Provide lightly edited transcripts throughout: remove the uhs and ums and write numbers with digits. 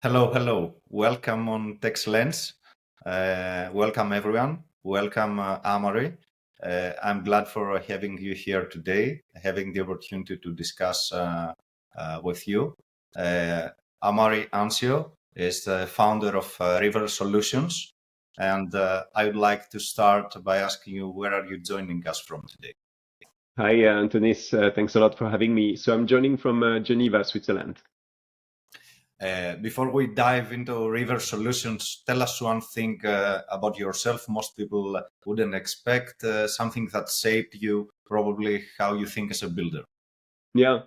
Hello, hello. Welcome on TECS Lens. Welcome, everyone. Welcome, Amaury. I'm glad for having you here today, having the opportunity to discuss with you. Amaury Anciaux is the founder of River Solutions, and I would like to start by asking you, where are you joining us from today? Hi, Antonis. Thanks a lot for having me. So I'm joining from Geneva, Switzerland. Before we dive into River Solutions, tell us one thing about yourself. Most people wouldn't expect something that shaped you, probably how you think as a builder. Yeah.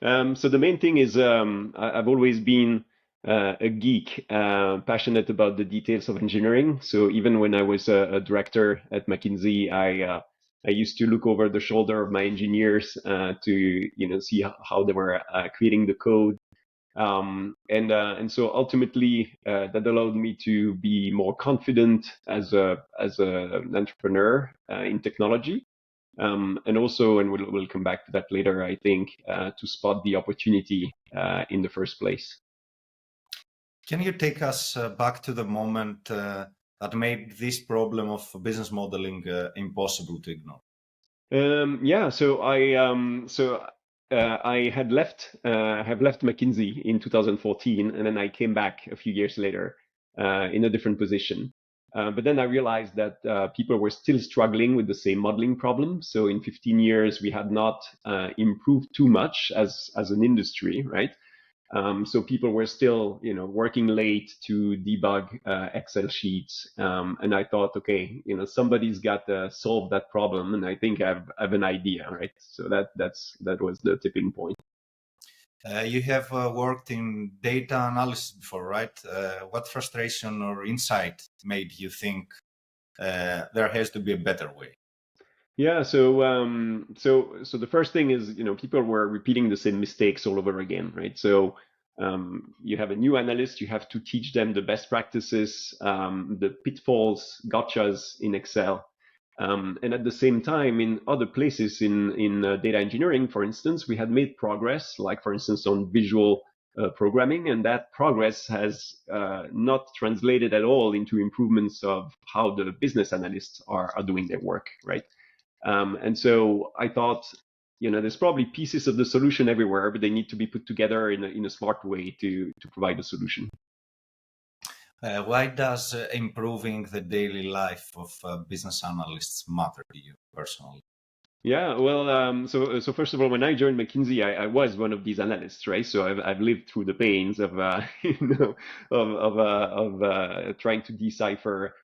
So the main thing is I've always been a geek, passionate about the details of engineering. So even when I was a director at McKinsey, I used to look over the shoulder of my engineers to see how they were creating the code. And so ultimately that allowed me to be more confident as an entrepreneur in technology, and also, and we'll come back to that later, I think, to spot the opportunity in the first place. Can you take us back to the moment that made this problem of business modeling impossible to ignore? Yeah, I had left have left McKinsey in 2014, and then I came back a few years later in a different position. But then I realized that people were still struggling with the same modeling problem. So in 15 years, we had not improved too much as an industry, right? So people were still, working late to debug Excel sheets, and I thought, okay, somebody's got to solve that problem, and I think I have an idea, right? So that was the tipping point. You have worked in data analysis before, right? What frustration or insight made you think there has to be a better way? Yeah, so the first thing is, people were repeating the same mistakes all over again, right? So you have a new analyst, you have to teach them the best practices, the pitfalls, gotchas in Excel. And at the same time, in other places in data engineering, for instance, we had made progress, like for instance on visual programming, and that progress has not translated at all into improvements of how the business analysts are doing their work, right? And so I thought, there's probably pieces of the solution everywhere, but they need to be put together in a smart way to provide a solution. Why does improving the daily life of business analysts matter to you personally? Yeah, well, so first of all, when I joined McKinsey, I was one of these analysts, right? So I've lived through the pains of trying to decipher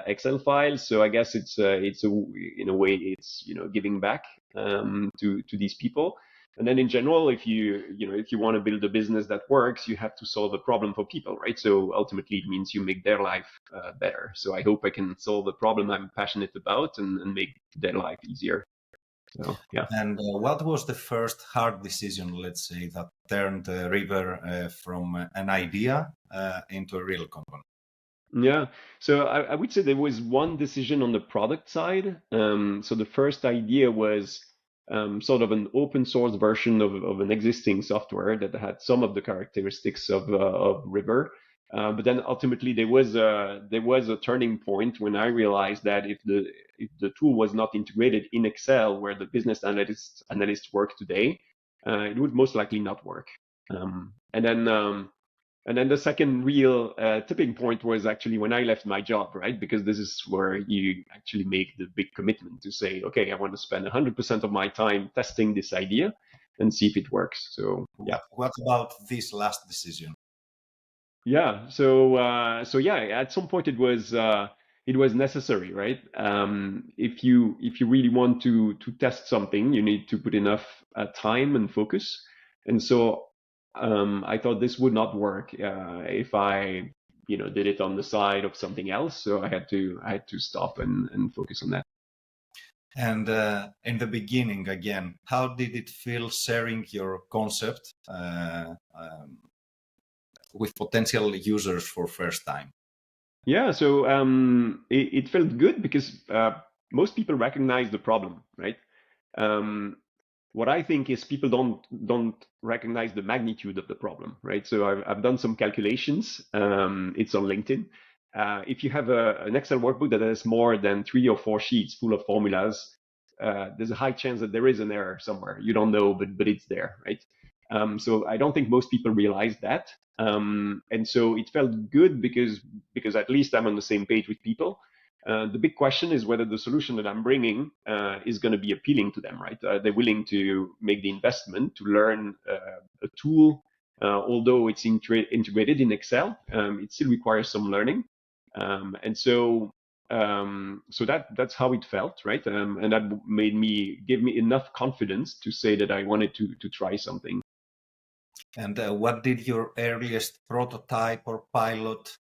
Excel files. So I guess it's a in a way it's giving back to these people. And then in general, if you want to build a business that works, you have to solve a problem for people, right? So ultimately, it means you make their life better. So I hope I can solve a problem I'm passionate about and make their life easier. So yeah. And what was the first hard decision, let's say, that turned River from an idea into a real company? Yeah. So I would say there was one decision on the product side. So the first idea was sort of an open source version of an existing software that had some of the characteristics of River. But then ultimately there was a turning point when I realized that if the tool was not integrated in Excel where the business analysts work today, it would most likely not work. And then the second real tipping point was actually when I left my job, right? Because this is where you actually make the big commitment to say, okay, I want to spend 100% of my time testing this idea and see if it works. So yeah. What about this last decision? Yeah. So yeah, at some point it was necessary, right? If you really want to test something, you need to put enough time and focus. And so I thought this would not work if I did it on the side of something else. So I had to stop and focus on that. And in the beginning, again, how did it feel sharing your concept with potential users for first time? Yeah, so it felt good because most people recognize the problem, right? Um, what I think is people don't recognize the magnitude of the problem, right? So I've done some calculations. It's on LinkedIn. If you have an Excel workbook that has more than 3 or 4 sheets full of formulas, there's a high chance that there is an error somewhere. You don't know, but it's there, right? So I don't think most people realize that. And so it felt good because at least I'm on the same page with people. The big question is whether the solution that I'm bringing is going to be appealing to them, right? Are they willing to make the investment to learn a tool? Although it's integrated in Excel, it still requires some learning. And so that's how it felt, right? And that gave me enough confidence to say that I wanted to try something. And what did your earliest prototype or pilot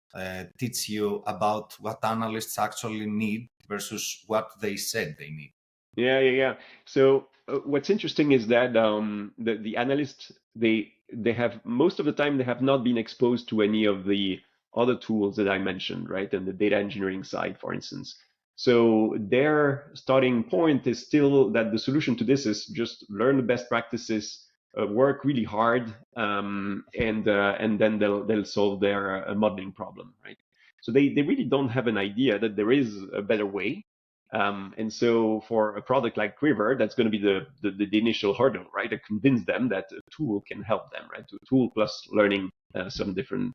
teach you about what analysts actually need versus what they said they need? Yeah. So what's interesting is that the analysts they have most of the time they have not been exposed to any of the other tools that I mentioned, right? And the data engineering side, for instance. So their starting point is still that the solution to this is just learn the best practices, work really hard, and then they'll solve their modeling problem, right? So they really don't have an idea that there is a better way. And so for a product like Quiver, that's going to be the initial hurdle, right? To convince them that a tool can help them, right? A tool plus learning some different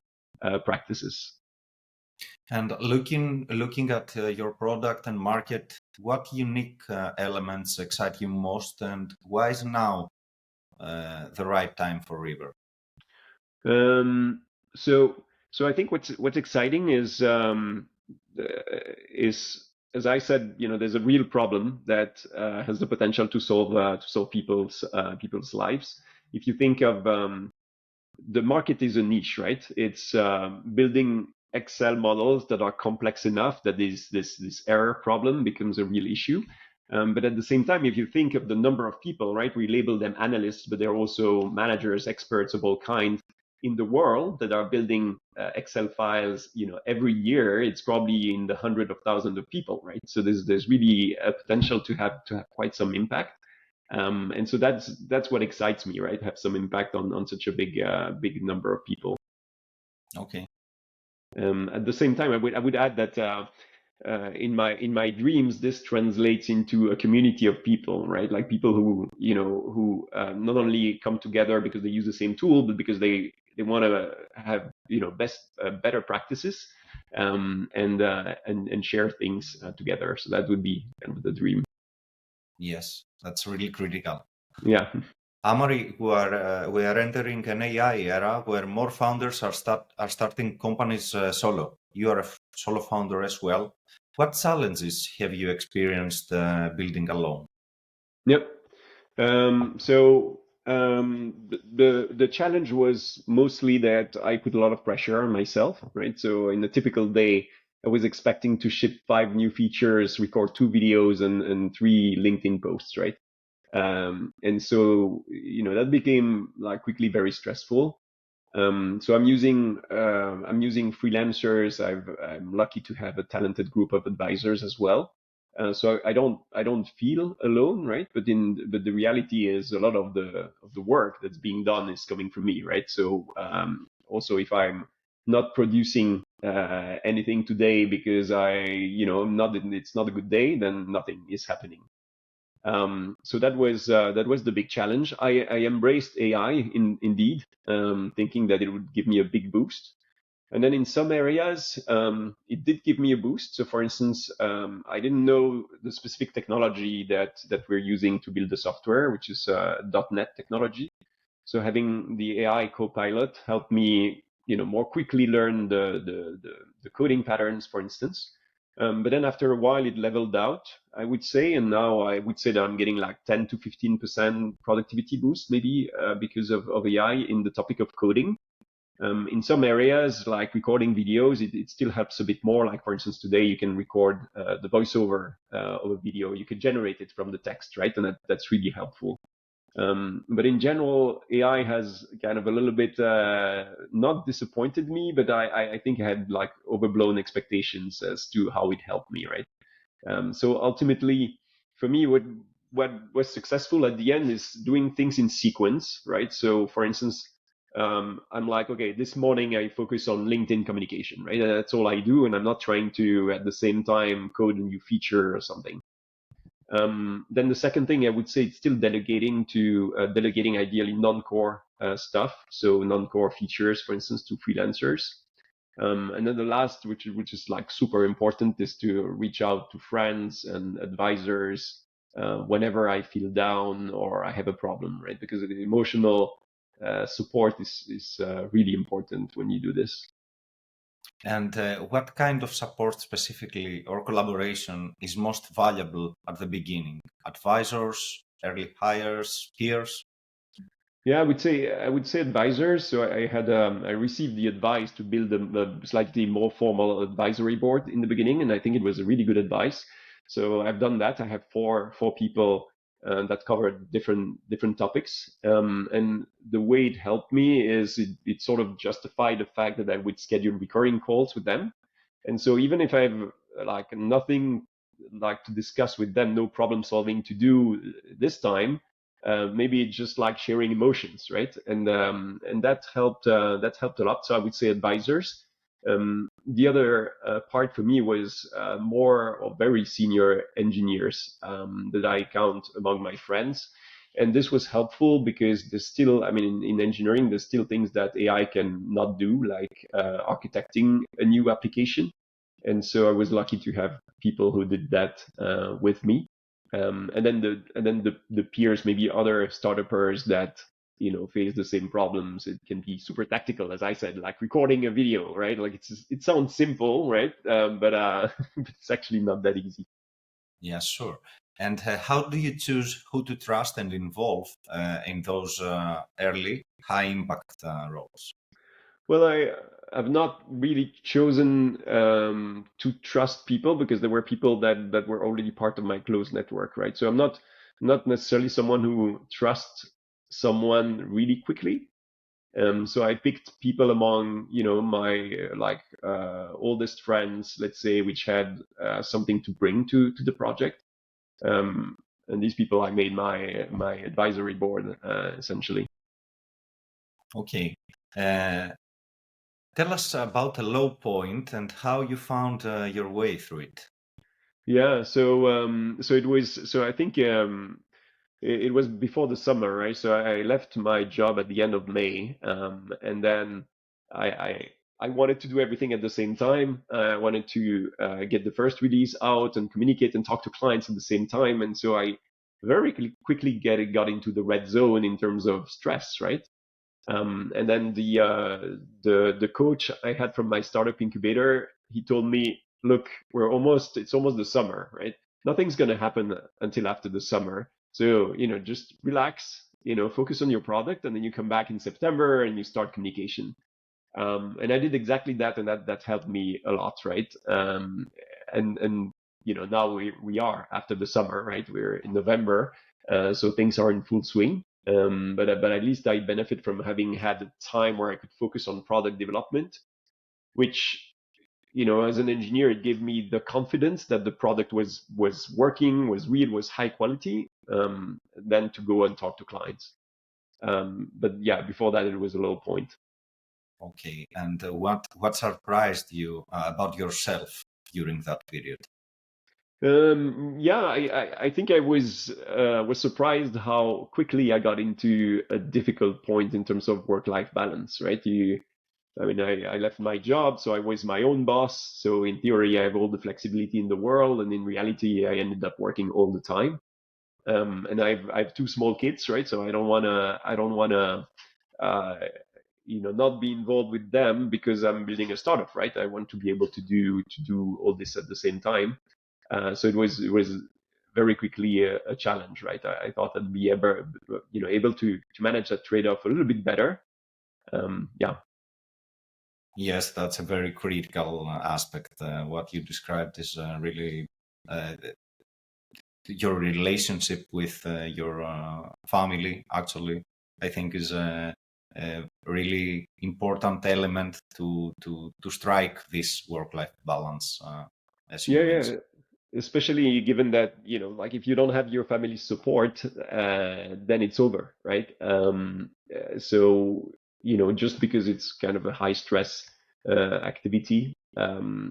practices. And looking at your product and market, what unique elements excite you most, and why is now the right time for River? Um, so I think what's exciting is as I said, there's a real problem that has the potential to solve people's lives. If you think of the market is a niche, right? It's building Excel models that are complex enough that this error problem becomes a real issue. But at the same time, if you think of the number of people, right, we label them analysts, but they're also managers, experts of all kinds in the world that are building Excel files, every year. It's probably in the hundred of thousands of people, right? So there's really a potential to have quite some impact. And so that's what excites me, right? Have some impact on such a big number of people. Okay. At the same time, I would add that in my dreams, this translates into a community of people, right? Like people who not only come together because they use the same tool, but because they want to have better practices and share things together. So that would be kind of the dream. Yes, that's really critical. Yeah. Amaury, we are entering an AI era where more founders are starting companies solo. You are a solo founder as well. What challenges have you experienced building alone? Yep. The challenge was mostly that I put a lot of pressure on myself, right? So in a typical day, I was expecting to ship 5 new features, record 2 videos, and 3 LinkedIn posts, right? And so that became like quickly very stressful. So I'm using freelancers. I'm lucky to have a talented group of advisors as well. So I don't feel alone, right? But the reality is a lot of the work that's being done is coming from me, right? So also if I'm not producing anything today because it's not a good day, then nothing is happening. So that was the big challenge. I embraced AI indeed, thinking that it would give me a big boost. And then in some areas, it did give me a boost. So for instance, I didn't know the specific technology that we're using to build the software, which is .NET technology. So having the AI copilot helped me, more quickly learn the coding patterns, for instance. But then after a while, it leveled out, I would say, and now I would say that I'm getting like 10 to 15% productivity boost, maybe because of AI in the topic of coding. In some areas, like recording videos, it still helps a bit more. Like for instance, today you can record the voiceover of a video. You can generate it from the text, right? And that's really helpful. But in general, AI has kind of a little bit not disappointed me, but I think I had like overblown expectations as to how it helped me, right? So ultimately, for me, what was successful at the end is doing things in sequence, right? So for instance, I'm like, okay, this morning I focus on LinkedIn communication, right? And that's all I do, and I'm not trying to at the same time code a new feature or something. Then the second thing I would say it's still delegating ideally non-core stuff, so non-core features, for instance, to freelancers. And then the last, which is like super important, is to reach out to friends and advisors whenever I feel down or I have a problem, right? Because the emotional support is really important when you do this. And what kind of support specifically or collaboration is most valuable at the beginning? Advisors, early hires, peers? Yeah, I would say advisors. So I received the advice to build a slightly more formal advisory board in the beginning, and I think it was a really good advice. So I've done that. I have four people that cover different topics, and the way it helped me is it sort of justified the fact that I would schedule recurring calls with them, and so even if I have like nothing like to discuss with them, no problem solving to do this time, maybe just like sharing emotions, right? And that helped a lot. So I would say advisors. The other part for me was more or very senior engineers that I count among my friends. And this was helpful because there's still, I mean, in engineering, there's still things that AI can not do, like architecting a new application. And so I was lucky to have people who did that with me. And then the peers, maybe other startups that face the same problems. It can be super tactical, as I said, like recording a video, right? Like it sounds simple, right? But but it's actually not that easy. Yeah, sure. And how do you choose who to trust and involve in those early high impact roles? Well, I've not really chosen to trust people because there were people that were already part of my close network, right? So I'm not necessarily someone who trusts someone really quickly. So I picked people among, my oldest friends, let's say, which had something to bring to the project. Um, and these people I made my advisory board essentially. Okay. Uh, Tell us about a low point and how you found your way through it. Yeah. So it was. So I think it was before the summer, right? So I left my job at the end of May, and then I, I I wanted to do everything at the same time. I wanted to get the first release out and communicate and talk to clients at the same time, and so I very quickly got into the red zone in terms of stress, right? And then the coach I had from my startup incubator, he told me, look, it's almost the summer, right? Nothing's going to happen until after the summer. So, just relax, focus on your product, and then you come back in September and you start communication. And I did exactly that, and that helped me a lot, right? And now we are after the summer, right? We're in November, so things are in full swing. But at least I benefit from having had a time where I could focus on product development, which as an engineer, it gave me the confidence that the product was working, was real, was high quality. Then to go and talk to clients. But yeah, before that, it was a low point. Okay. And what surprised you about yourself during that period? Yeah, I think I was surprised how quickly I got into a difficult point in terms of work-life balance, right? I mean, I left my job, so I was my own boss. So in theory, I have all the flexibility in the world, and in reality, I ended up working all the time. And I have two small kids, right? So I don't wanna uh, not be involved with them because I'm building a startup, right? I want to be able to do all this at the same time. So it was very quickly a challenge, right? I thought I'd be able to manage that trade-off a little bit better. Yeah. Yes, that's a very critical aspect. What you described is really uh, your relationship with your family, actually, I think is a really important element to strike this work-life balance, as you Yeah, yeah, mentioned. especially given that, like if you don't have your family support, then it's over, right? So, just because it's kind of a high stress activity,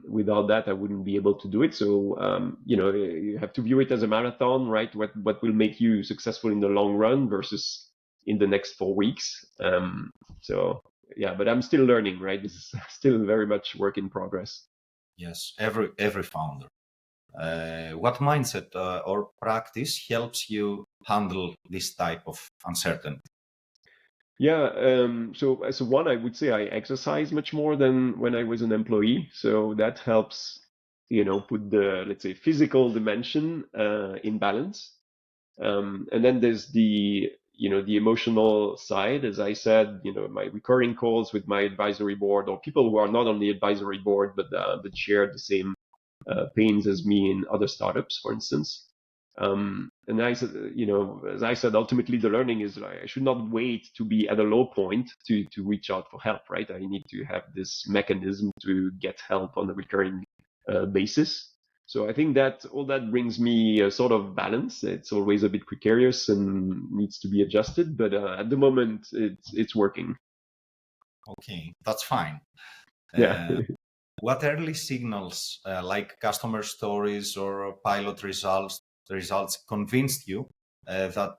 without that, I wouldn't be able to do it. So, you have to view it as a marathon, right? What will make you successful in the long run versus in the next 4 weeks. So yeah, but I'm still learning, right? This is still very much work in progress. Yes, every founder. What mindset or practice helps you handle this type of uncertainty? Yeah, so as one, I would say I exercise much more than when I was an employee. So that helps, put the, let's say, physical dimension in balance. And then there's the emotional side. As I said, my recurring calls with my advisory board, or people who are not on the advisory board, but share the same pains as me in other startups, for instance. And I said, as I said, ultimately the learning is I should not wait to be at a low point to reach out for help, right? I need to have this mechanism to get help on a recurring basis. So I think that all that brings me a sort of balance. It's always a bit precarious and needs to be adjusted, but at the moment it's working. Okay, that's fine. Yeah. What early signals, like customer stories or pilot results convinced you that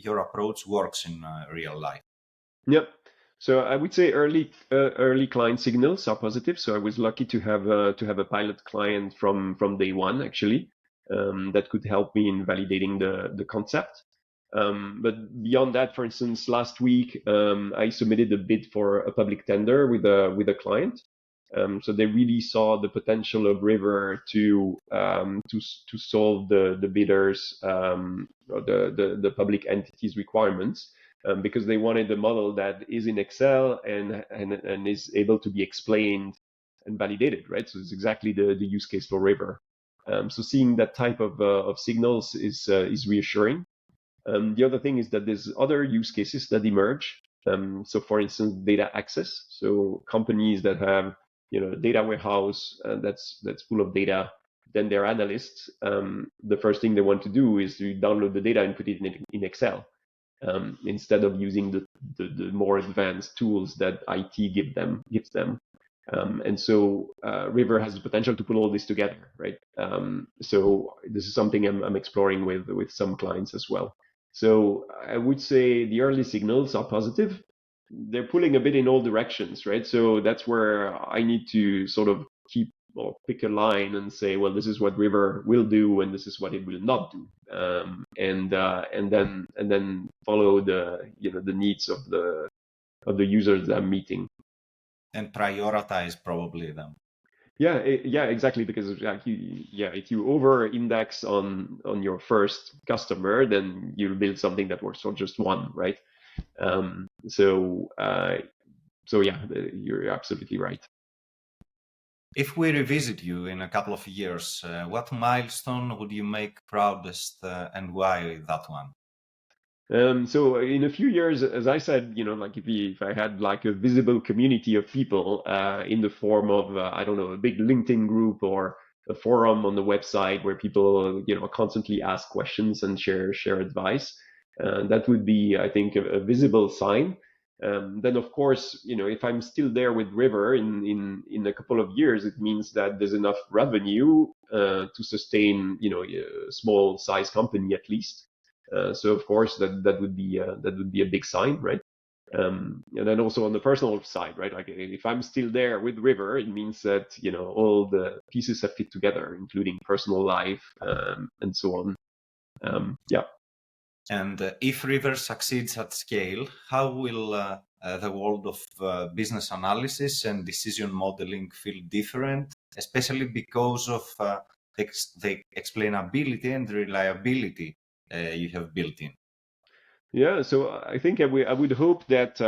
your approach works in real life? Yep. So I would say early client signals are positive. So I was lucky to have a pilot client from day one actually, that could help me in validating the concept. But beyond that, for instance, last week I submitted a bid for a public tender with a client. So they really saw the potential of River to solve the bidders, or the public entities requirements, because they wanted a model that is in Excel and is able to be explained and validated, right? So it's exactly the use case for River. So seeing that type of signals is reassuring. The other thing is that there's other use cases that emerge. So for instance, data access. So companies that have data warehouse that's full of data, then their analysts, the first thing they want to do is to download the data and put it in Excel, instead of using the more advanced tools that IT gives them. And so River has the potential to put all this together, right? So this is something I'm exploring with some clients as well. So I would say the early signals are positive. They're pulling a bit in all directions, right? So that's where I need to sort of keep or pick a line and say, well, this is what River will do, and this is what it will not do, and then follow the needs of the users that I'm meeting. And prioritize probably them. Yeah, yeah, exactly. Because like if you over index on your first customer, then you'll build something that works for just one, right? So yeah, you're absolutely right. If we revisit you in a couple of years, what milestone would you make proudest, and why that one? So in a few years, as I said, like if I had like a visible community of people in the form of I don't know, a big LinkedIn group or a forum on the website where people constantly ask questions and share advice, that would be, I think, a visible sign. Then of course, if I'm still there with River in a couple of years, it means that there's enough revenue to sustain a small size company at least. So of course that would be a big sign, right? And then also on the personal side, right? Like if I'm still there with River, it means that all the pieces have fit together, including personal life, and so on. Yeah. And if River succeeds at scale, how will the world of business analysis and decision modeling feel different, especially because of the explainability and reliability you have built in? Yeah, so I think I would hope that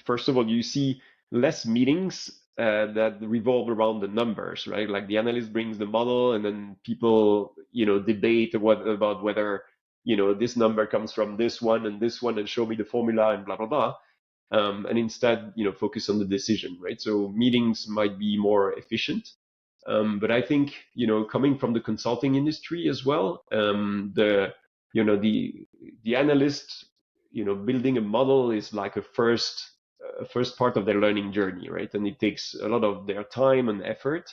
first of all you see less meetings that revolve around the numbers, right? Like the analyst brings the model, and then people debate about whether this number comes from this one, and show me the formula and blah blah blah. And instead focus on the decision, right? So meetings might be more efficient. But I think, coming from the consulting industry as well, the analyst, building a model is like a first part of their learning journey, right? And it takes a lot of their time and effort.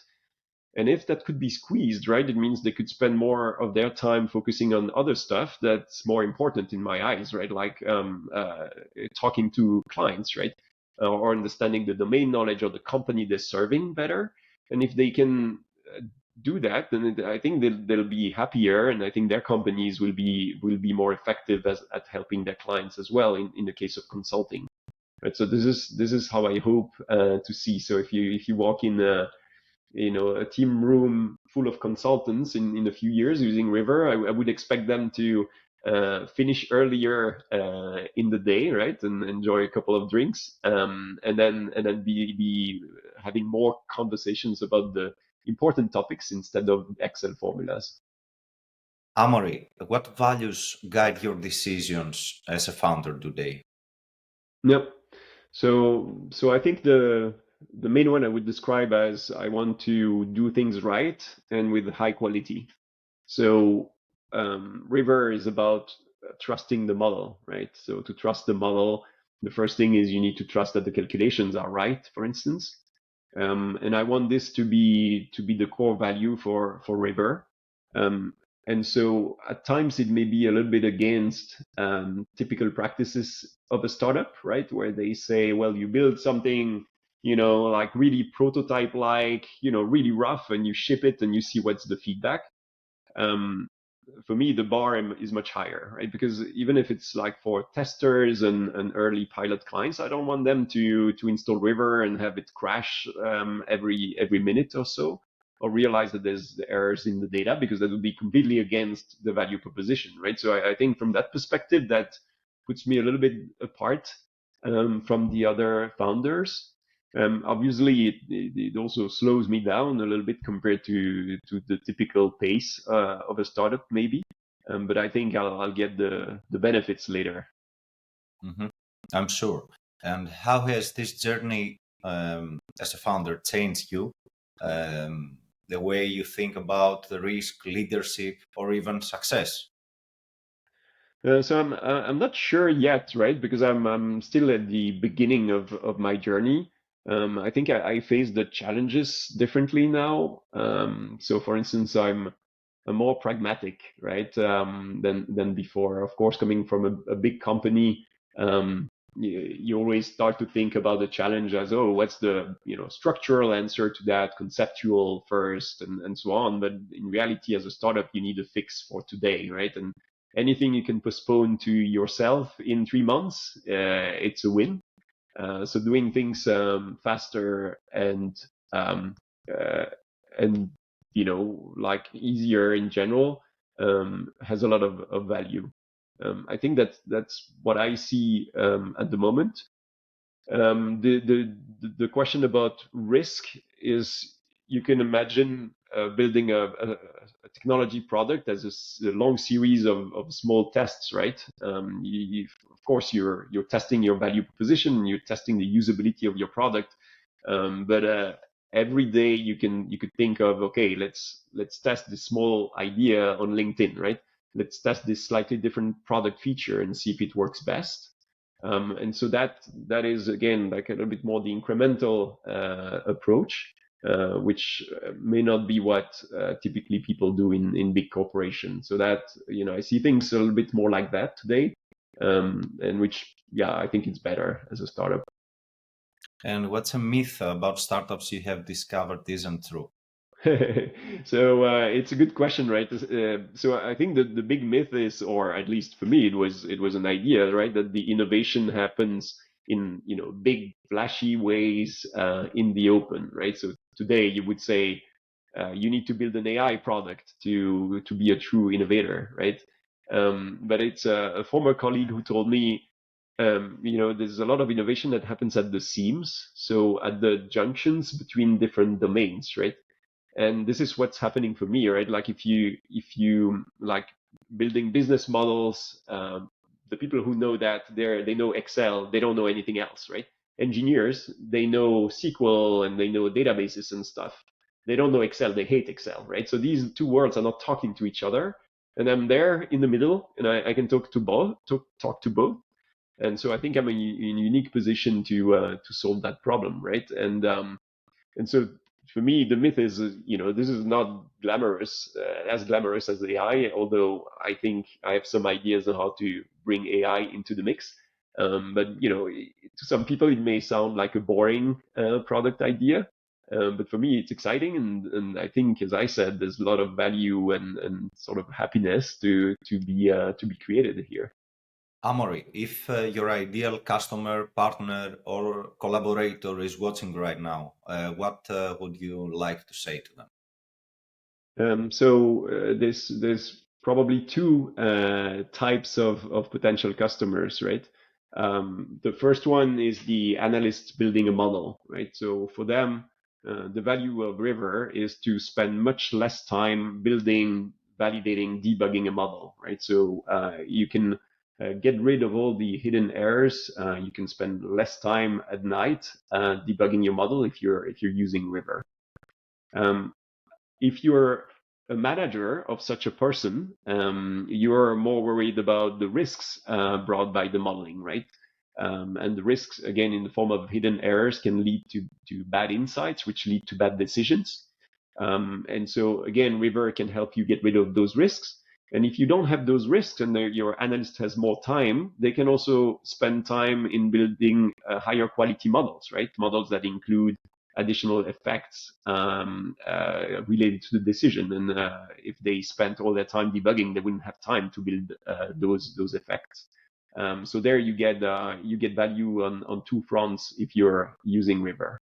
And if that could be squeezed, right, it means they could spend more of their time focusing on other stuff that's more important in my eyes, right? Like talking to clients, right? Or understanding the domain knowledge of the company they're serving better. And if they can do that, then I think they'll be happier, and I think their companies will be more effective at helping their clients as well in the case of consulting. Right. So this is how I hope to see. So if you walk in a team room full of consultants in a few years using River, I would expect them to finish earlier in the day, right, and enjoy a couple of drinks, and then be having more conversations about the important topics instead of Excel formulas. Amaury, what values guide your decisions as a founder today? Yep. So I think the main one I would describe as I want to do things right and with high quality. So River is about trusting the model, right? So to trust the model, the first thing is you need to trust that the calculations are right, for instance. And I want this to be the core value for River. Um, and so at times it may be a little bit against typical practices of a startup, right? Where they say, well, you build something, like really prototype like, really rough, and you ship it and you see what's the feedback. Um, for me, the bar is much higher, right? Because even if it's like for testers and early pilot clients, I don't want them to install River and have it crash every minute or so, or realize that there's errors in the data, because that would be completely against the value proposition, right? So I think from that perspective, that puts me a little bit apart from the other founders. Obviously, it also slows me down a little bit compared to the typical pace of a startup, maybe. But I think I'll get the benefits later. Hmm. I'm sure. And how has this journey as a founder changed you? The way you think about the risk, leadership, or even success? So I'm not sure yet, right? Because I'm still at the beginning of my journey. I think I face the challenges differently now. So for instance, I'm more pragmatic, right, than before. Of course, coming from a big company, you always start to think about the challenge as, oh, what's the structural answer to that, conceptual first, and so on. But in reality, as a startup, you need a fix for today, right? And anything you can postpone to yourself in 3 months, it's a win. So doing things faster um, uh, and like easier in general has a lot of value. I think that's what I see at the moment. The question about risk is, you can imagine building a technology product as a long series of small tests, right? Of course, you're testing your value proposition, you're testing the usability of your product, but every day you could think of, okay, let's test this small idea on LinkedIn, right? Let's test this slightly different product feature and see if it works best. And so that is again like a little bit more the incremental approach, which may not be what typically people do in big corporations. So that I see things a little bit more like that today, and which I think it's better as a startup. And what's a myth about startups you have discovered isn't true? So it's a good question, right? So I think the big myth is, or at least for me, it was an idea, right, that the innovation happens in big flashy ways in the open, right? So today you would say you need to build an AI product to be a true innovator, right? But it's a former colleague who told me, there's a lot of innovation that happens at the seams, so at the junctions between different domains, right? And this is what's happening for me, right? Like if you like building business models, the people who know that, they know Excel, they don't know anything else, right? Engineers, they know SQL and they know databases and stuff. they don't know Excel, they hate Excel, right? So these two worlds are not talking to each other, and I'm there in the middle, and I can talk to both, talk to both. And so I think I'm in a unique position to solve that problem, right? And so for me, the myth is, this is not glamorous, as glamorous as AI, although I think I have some ideas on how to bring AI into the mix. But, to some people, it may sound like a boring product idea. But for me, it's exciting. And I think, as I said, there's a lot of value and sort of happiness to be created here. Amaury, if your ideal customer, partner, or collaborator is watching right now, what would you like to say to them? There's probably two types of potential customers, right? The first one is the analyst building a model, right? So for them, the value of River is to spend much less time building, validating, debugging a model, right? So you can get rid of all the hidden errors. You can spend less time at night debugging your model if you're using River. If you're a manager of such a person, you're more worried about the risks brought by the modeling, right? And the risks, again, in the form of hidden errors, can lead to bad insights, which lead to bad decisions. And so, again, River can help you get rid of those risks. And if you don't have those risks and your analyst has more time, they can also spend time in building higher quality models, right? Models that include additional effects related to the decision. And if they spent all their time debugging, they wouldn't have time to build those effects. So there you get value on two fronts if you're using River.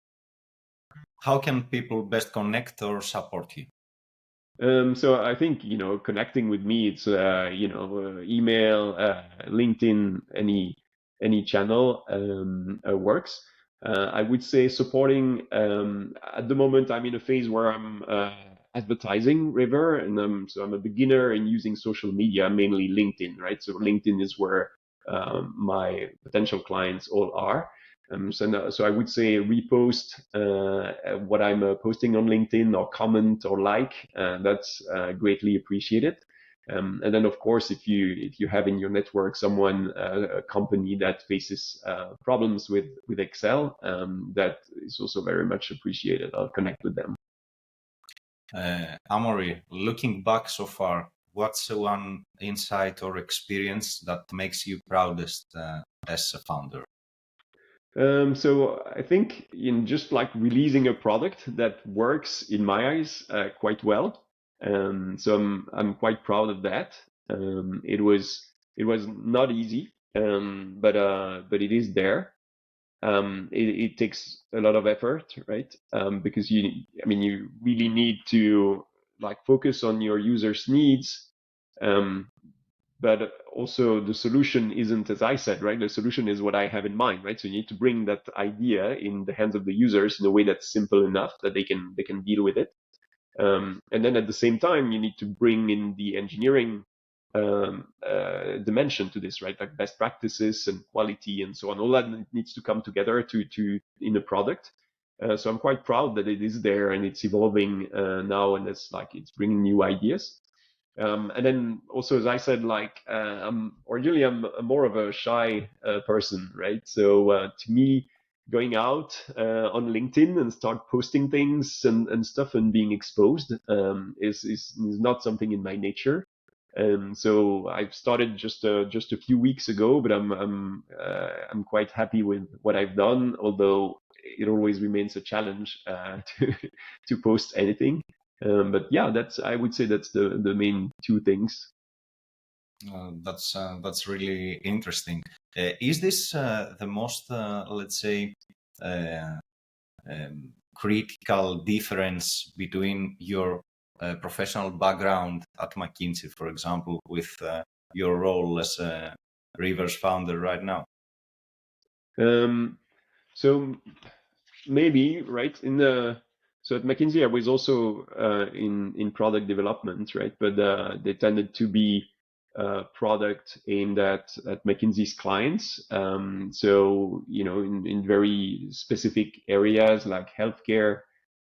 How can people best connect or support you? So I think, connecting with me, it's, email, LinkedIn, any channel works. I would say supporting, at the moment, I'm in a phase where I'm advertising River, and so I'm a beginner in using social media, mainly LinkedIn, right? So LinkedIn is where my potential clients all are. So I would say repost what I'm posting on LinkedIn, or comment or like. That's greatly appreciated. And then, of course, if you have in your network someone, a company that faces problems with Excel, that is also very much appreciated. I'll connect with them. Amaury, looking back so far, what's one insight or experience that makes you proudest as a founder? So I think in just like releasing a product that works in my eyes quite well. So I'm quite proud of that. It was not easy, but it is there. It takes a lot of effort, right? Because you really need to like focus on your users' needs. But also the solution isn't, as I said, right? The solution is what I have in mind, right? So you need to bring that idea in the hands of the users in a way that's simple enough that they can deal with it. And then at the same time, you need to bring in the engineering dimension to this, right? Like best practices and quality and so on. All that needs to come together to in a product. So I'm quite proud that it is there and it's evolving now, and it's bringing new ideas. And then also, as I said, I'm more of a shy person, right? So to me, going out on LinkedIn and start posting things and stuff and being exposed is not something in my nature. So I've started just a few weeks ago, but I'm quite happy with what I've done, although it always remains a challenge to post anything. But yeah, I would say that's the main two things. That's really interesting. Is this the most, let's say, critical difference between your professional background at McKinsey, for example, with your role as a River's founder right now? So maybe, right, so at McKinsey I was also in product development, right? But they tended to be product aimed at McKinsey's clients. So in very specific areas like healthcare,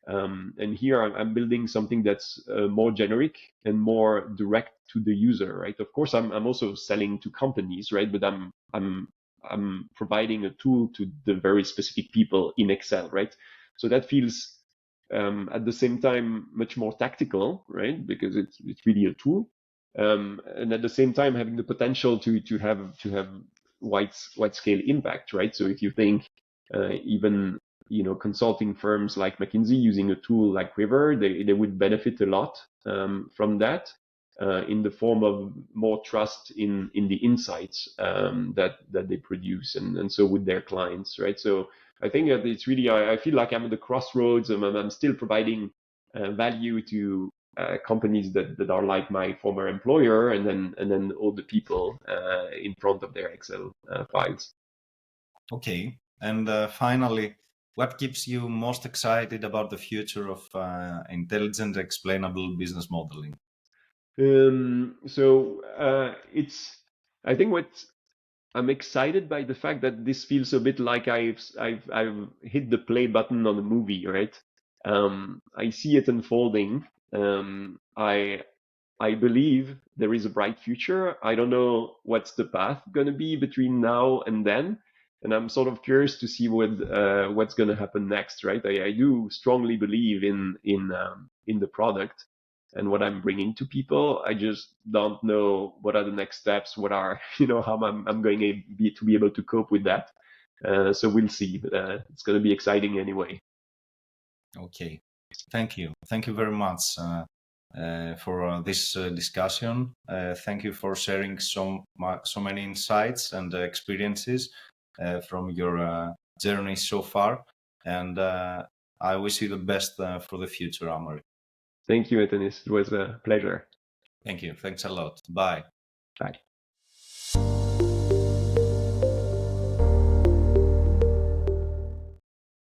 And here I'm building something that's more generic and more direct to the user, right? Of course, I'm also selling to companies, right? But I'm providing a tool to the very specific people in Excel, right? So that feels at the same time much more tactical, right? Because it's really a tool, and at the same time having the potential to have wide scale impact, right? So if you think even consulting firms like McKinsey using a tool like River, they would benefit a lot from that in the form of more trust in the insights that they produce, and so with their clients, right? So I think that it's really I feel like I'm at the crossroads, and I'm still providing value to companies that are like my former employer, and then all the people in front of their Excel files. Okay. And finally, what keeps you most excited about the future of intelligent explainable business modeling? I think what I'm excited by the fact that this feels a bit like I've hit the play button on a movie, right? I see it unfolding. I believe there is a bright future. I don't know what's the path going to be between now and then, and I'm sort of curious to see what's going to happen next, right? I do strongly believe in the product and what I'm bringing to people. I just don't know what are the next steps, what are how I'm going to be able to cope with that. So we'll see, but it's going to be exciting anyway. Okay, thank you very much for this discussion. Thank you for sharing so many insights and experiences from your journey so far, and I wish you the best for the future, Amaury. Thank you, Antonis. It was a pleasure. Thank you. Thanks a lot. Bye. Bye.